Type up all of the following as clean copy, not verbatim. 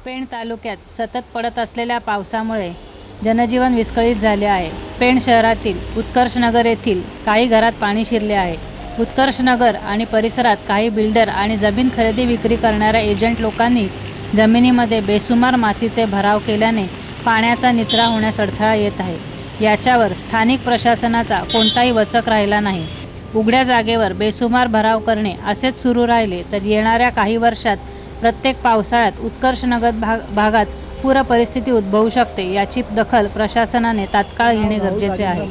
पेण तालुक्यात सतत पडत असलेल्या पावसामुळे जनजीवन विस्कळीत झाले आहे. पेण शहरातील उत्कर्षनगर येथील काही घरात पाणी शिरले आहे. उत्कर्षनगर आणि परिसरात काही बिल्डर आणि जमीन खरेदी विक्री करणाऱ्या एजंट लोकांनी जमिनीमध्ये बेसुमार मातीचे भराव केल्याने पाण्याचा निचरा होण्यास अडथळा येत आहे. याच्यावर स्थानिक प्रशासनाचा कोणताही वचक राहिला नाही. उघड्या जागेवर बेसुमार भराव करणे असेच सुरू राहिले तर येणाऱ्या काही वर्षात प्रत्येक पावसाळ्यात उत्कर्षनगर भागात पूर परिस्थिती उद्भवू शकते. याची दखल प्रशासनाने तात्काळ घेणे गरजेचे आहे.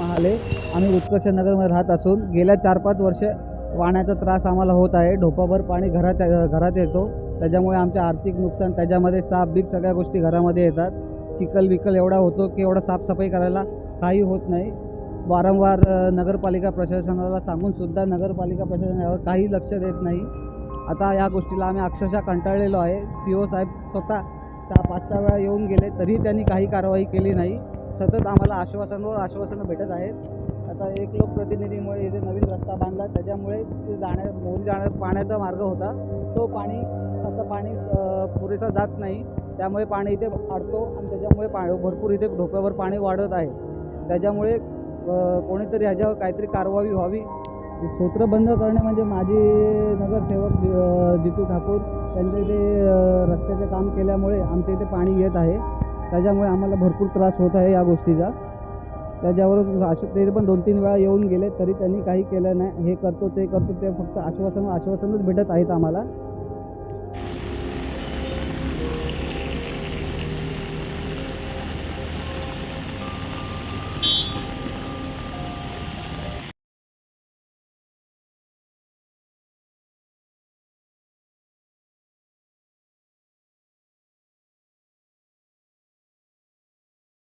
आम्ही उत्कर्षनगरमध्ये राहत असून गेल्या 4-5 वर्ष पाण्याचा त्रास आम्हाला होत आहे. ढोपाभर पाणी घरात येतो. त्याच्यामुळे आमचे आर्थिक नुकसान, त्याच्यामध्ये साप बीप सगळ्या गोष्टी घरामध्ये येतात. चिखल विखल एवढा होतो की एवढा साफसफाई करायला काही होत नाही. वारंवार नगरपालिका प्रशासनाला सांगून सुद्धा नगरपालिका प्रशासन यावर काही लक्ष देत नाही. आता या गोष्टीला आम्ही अक्षरशः कंटाळलेलो आहे. PO साहेब स्वतः 5-6 वेळा येऊन गेले तरी त्यांनी काही कारवाई केली नाही. सतत आम्हाला आश्वासनावर आश्वासनं भेटत आहेत. आता एक लोकप्रतिनिधीमुळे इथे नवीन रस्ता बांधला, त्याच्यामुळे मोहरी जाण्या पाण्याचा मार्ग होता तो पाणी पुरेसा जात नाही. त्यामुळे पाणी इथे अडतो आणि त्याच्यामुळे भरपूर इथे ढोक्यावर पाणी वाढत आहे. त्याच्यामुळे कोणीतरी ह्याच्यावर काहीतरी कारवाई व्हावी. सूत्र बंद करणे म्हणजे माजी नगरसेवक जितू ठाकूर त्यांच्या इथे रस्त्याचे काम केल्यामुळे आमच्या इथे पाणी येत आहे. त्याच्यामुळे आम्हाला भरपूर त्रास होत आहे या गोष्टीचा. त्याच्यावर ते पण 2-3 वेळा येऊन गेले तरी त्यांनी काही केलं नाही. हे करतो ते करतो, ते फक्त आश्वासनच भेटत आहेत आम्हाला.